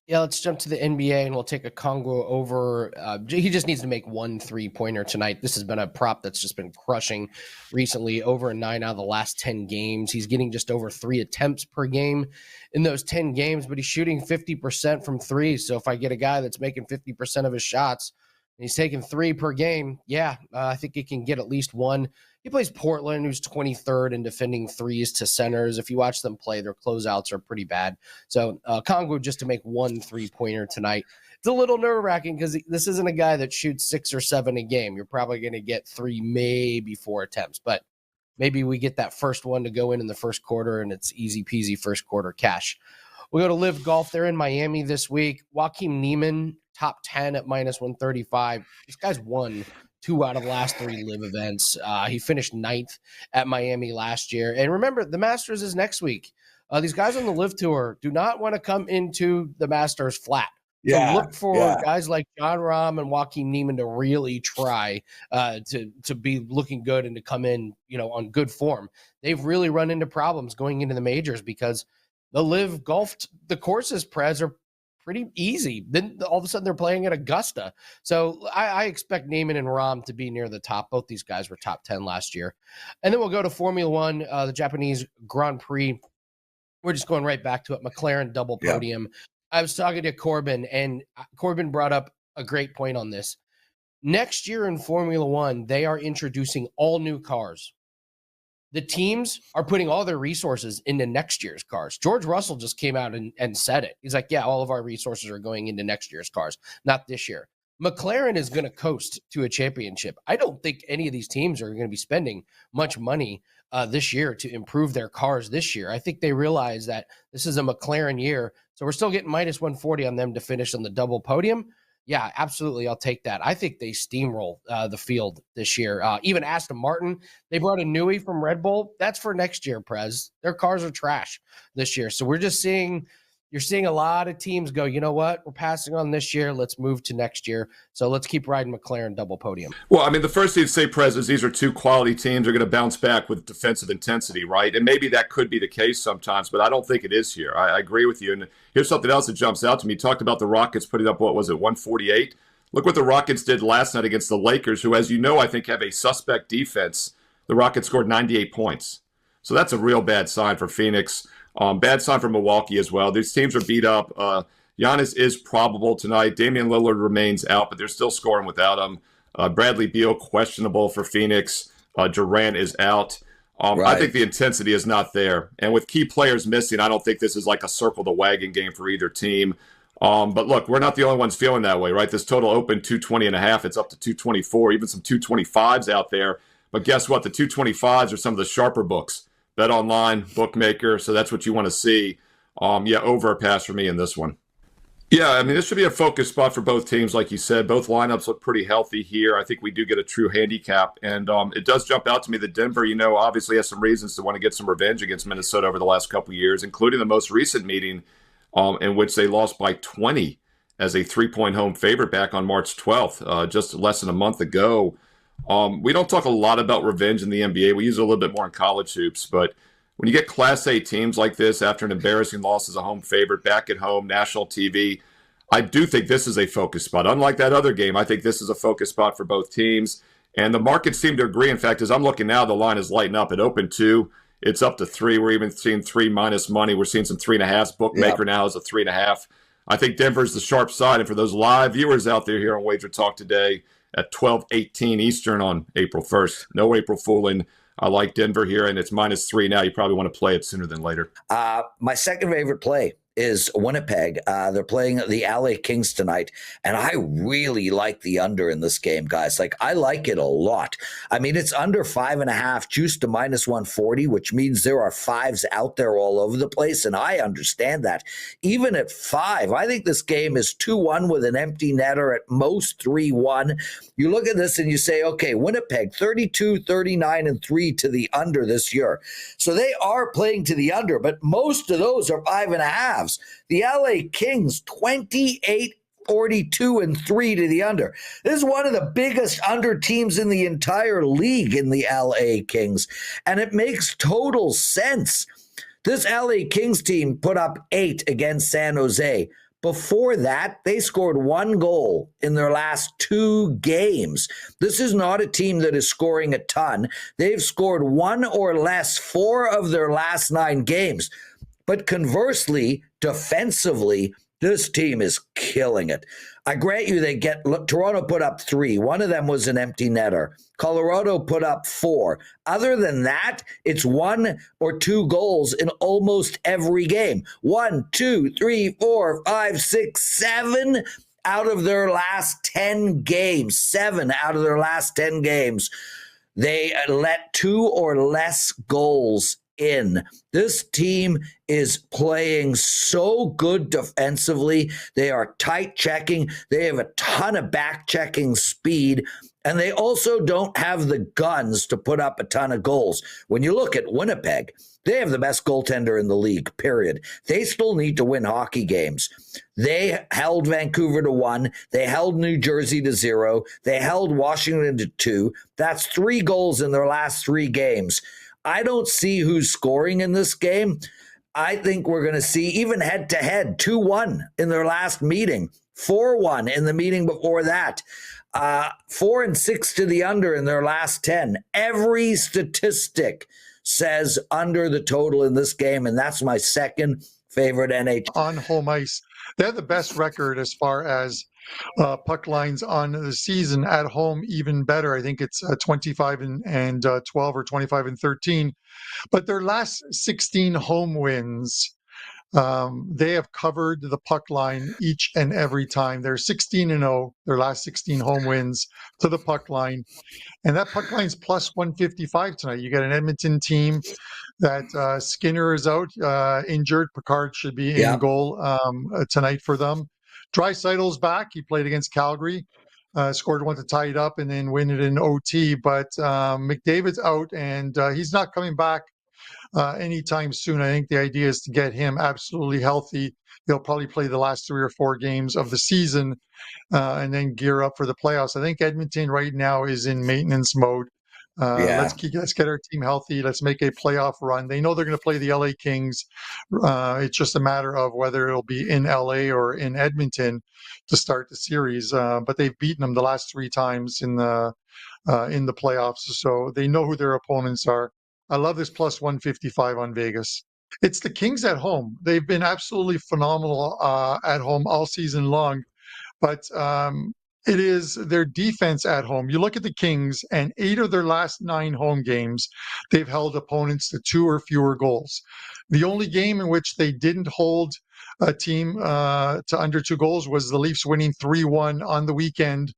Yeah, let's jump to the NBA and we'll take a Congo over. He just needs to make 1 3-pointer tonight. This has been a prop that's just been crushing recently. Over 9 out of the last 10 games. He's getting just over 3 attempts per game in those 10 games, but he's shooting 50% from three. So if I get a guy that's making 50% of his shots and he's taking 3 per game, I think he can get at least one. He plays Portland, who's 23rd in defending threes to centers. If you watch them play, their closeouts are pretty bad. So Congo just to make 1 3-pointer tonight. It's a little nerve-wracking because this isn't a guy that shoots 6 or 7 a game. You're probably going to get 3, maybe 4 attempts. But maybe we get that first one to go in the first quarter, and it's easy-peasy first quarter cash. We go to Live Golf. They're in Miami this week. Joaquin Niemann, top 10 at minus 135. This guy's won 2 out of the last 3 live events. He finished 9th at Miami last year. And remember, the Masters is next week. These guys on the Live Tour do not want to come into the Masters flat. So look for guys like John Rahm and Joaquin Niemann to really try to be looking good and to come in, on good form. They've really run into problems going into the majors because the Live Golf, the courses, Prez, are pretty easy. Then all of a sudden they're playing at Augusta. So I expect Neiman and Rahm to be near the top. Both these guys were top 10 last year. And then we'll go to Formula One, the Japanese Grand Prix. We're just going right back to it. McLaren double podium. I was talking to Corbin, and Corbin brought up a great point on this. Next year in Formula One, they are introducing all new cars. The teams are putting all their resources into next year's cars. George Russell just came out and said it. He's like, all of our resources are going into next year's cars, not this year. McLaren is going to coast to a championship. I don't think any of these teams are going to be spending much money this year to improve their cars this year. I think they realize that this is a McLaren year. So we're still getting minus 140 on them to finish on the double podium. Yeah, absolutely. I'll take that. I think they steamroll the field this year. Even Aston Martin, they brought a Newey from Red Bull. That's for next year, Prez. Their cars are trash this year. So we're just you're seeing a lot of teams go, you know what? We're passing on this year. Let's move to next year. So let's keep riding McLaren double podium. Well, I mean, the first thing to say, Prez, is these are 2 quality teams. They're going to bounce back with defensive intensity, right? And maybe that could be the case sometimes, but I don't think it is here. I agree with you. And here's something else that jumps out to me. You talked about the Rockets putting up, 148? Look what the Rockets did last night against the Lakers, who, as you know, I think have a suspect defense. The Rockets scored 98 points. So that's a real bad sign for Phoenix. Bad sign for Milwaukee as well. These teams are beat up. Giannis is probable tonight. Damian Lillard remains out, but they're still scoring without him. Bradley Beal, questionable for Phoenix. Durant is out. I think the intensity is not there. And with key players missing, I don't think this is like a circle the wagon game for either team. But look, we're not the only ones feeling that way, right? This total opened 220.5. It's up to 224, even some 225s out there. But guess what? The 225s are some of the sharper books. Bet online, bookmaker, so that's what you want to see. Over a pass for me in this one. Yeah, I mean, this should be a focus spot for both teams, like you said. Both lineups look pretty healthy here. I think we do get a true handicap. And it does jump out to me that Denver, obviously has some reasons to want to get some revenge against Minnesota over the last couple of years, including the most recent meeting in which they lost by 20 as a 3-point home favorite back on March 12th, just less than a month ago. We don't talk a lot about revenge in the NBA. We use it a little bit more in college hoops. But when you get Class A teams like this after an embarrassing loss as a home favorite, back at home, national TV, I do think this is a focus spot. Unlike that other game, I think this is a focus spot for both teams. And the markets seem to agree. In fact, as I'm looking now, the line is lighting up. It opened 2. It's up to 3. We're even seeing 3 minus money. We're seeing some 3.5s. Bookmaker now is a 3.5. I think Denver's the sharp side. And for those live viewers out there here on WagerTalk Today, at 12:18 Eastern on April 1st. No April fooling. I like Denver here, and it's -3 now. You probably want to play it sooner than later. My second favorite play is Winnipeg. They're playing the LA Kings tonight, and I really like the under in this game, guys. Like, I like it a lot. I mean, it's under 5.5, juiced to -140, which means there are 5s out there all over the place, and I understand that. Even at 5, I think this game is 2-1 with an empty netter, at most 3-1. You look at this and you say, okay, Winnipeg, 32, 39, and 3 to the under this year. So they are playing to the under, but most of those are 5.5. The LA Kings, 28, 42, and 3 to the under. This is one of the biggest under teams in the entire league in the LA Kings, and it makes total sense. This LA Kings team put up 8 against San Jose, Before that, they scored 1 goal in their last 2 games. This is not a team that is scoring a ton. They've scored 1 or less 4 of their last 9 games. But conversely, defensively, this team is killing it. I grant you Toronto put up 3. One of them was an empty netter. Colorado put up 4. Other than that, it's 1 or 2 goals in almost every game. 1, 2, 3, 4, 5, 6, 7 out of their last 10 games. 7 out of their last 10 games. They let 2 or less goals in. This team is playing so good defensively. They are tight checking. They have a ton of back checking speed. And they also don't have the guns to put up a ton of goals. When you look at Winnipeg, they have the best goaltender in the league, period. They still need to win hockey games. They held Vancouver to 1. They held New Jersey to 0. They held Washington to 2. That's 3 goals in their last 3 games. I don't see who's scoring in this game. I think we're going to see even head-to-head, 2-1 in their last meeting, 4-1 in the meeting before that, 4-6 to the under in their last 10. Every statistic says under the total in this game, and that's my second favorite NHL. On home ice, they have the best record as far as puck lines on the season. At home, even better. I think it's 25 and 12 or 25 and 13. But their last 16 home wins, they have covered the puck line each and every time. They're 16-0, their last 16 home wins to the puck line. And that puck line's plus 155 tonight. You got an Edmonton team that Skinner is out, injured. Picard should be in goal tonight for them. Draisaitl's back. He played against Calgary, scored 1 to tie it up and then win it in OT. But McDavid's out, and he's not coming back anytime soon. I think the idea is to get him absolutely healthy. He'll probably play the last 3 or 4 games of the season and then gear up for the playoffs. I think Edmonton right now is in maintenance mode. Let's get our team healthy. Let's make a playoff run. They know they're going to play the LA Kings. It's just a matter of whether it'll be in LA or in Edmonton to start the series. But they've beaten them the last 3 times in the playoffs, so they know who their opponents are. I love this plus 155 on Vegas. It's the Kings at home. They've been absolutely phenomenal at home all season long, but it is their defense at home. You look at the Kings, and 8 of their last 9 home games, they've held opponents to 2 or fewer goals. The only game in which they didn't hold a team to under 2 goals was the Leafs winning 3-1 on the weekend.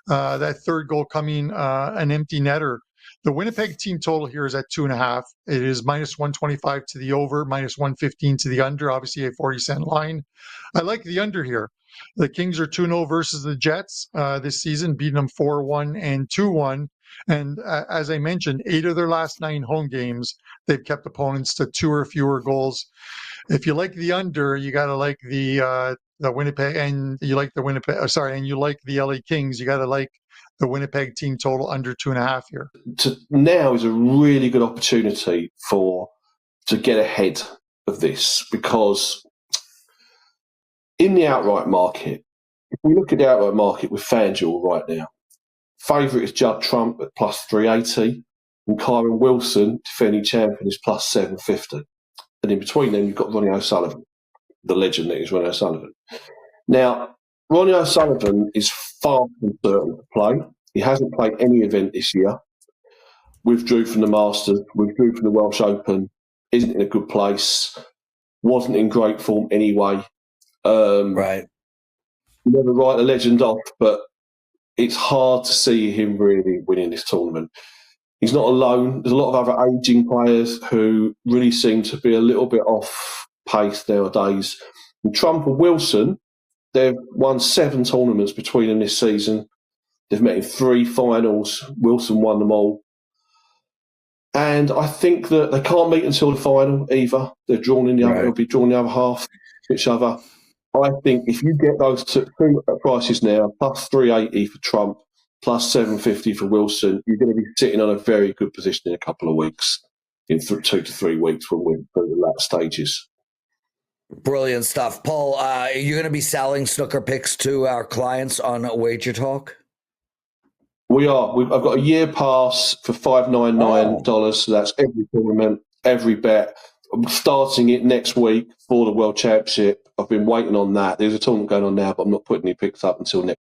That third goal coming an empty netter. The Winnipeg team total here is at 2.5. It is minus 125 to the over, minus 115 to the under, obviously a 40-cent line. I like the under here. The Kings are 2-0 versus the Jets this season, beating them 4-1 and 2-1. And as I mentioned, 8 of their last 9 home games, they've kept opponents to 2 or fewer goals. If you like the under, you got to like the Winnipeg, and you like the Winnipeg. And you like the LA Kings. You got to like the Winnipeg team total under 2.5 here. Now is a really good opportunity to get ahead of this, because in the outright market, if we look at the outright market with FanDuel right now, favourite is Judd Trump at plus 380, and Kyron Wilson, defending champion, is plus 750. And in between them, you've got Ronnie O'Sullivan, the legend that is Ronnie O'Sullivan. Now, Ronnie O'Sullivan is far from certain to play. He hasn't played any event this year. Withdrew from the Masters, withdrew from the Welsh Open, isn't in a good place, wasn't in great form anyway. Right. Never write a legend off, but it's hard to see him really winning this tournament. He's not alone. There's a lot of other ageing players who really seem to be a little bit off pace nowadays. And Trump and Wilson, they've won 7 tournaments between them this season. They've met in 3 finals. Wilson won them all. And I think that they can't meet until the final either. They're drawn in the other, they'll be drawn the other half each other. I think if you get those 2 prices now, plus 380 for Trump, plus 750 for Wilson, you're going to be sitting on a very good position in a couple of weeks, in 2 to 3 weeks when we're through the latter stages. Brilliant stuff. Paul, are you going to be selling snooker picks to our clients on WagerTalk? We are. I've got a year pass for $599. So that's every tournament, every bet. I'm starting it next week for the World Championship. I've been waiting on that. There's a tournament going on now, but I'm not putting any picks up until next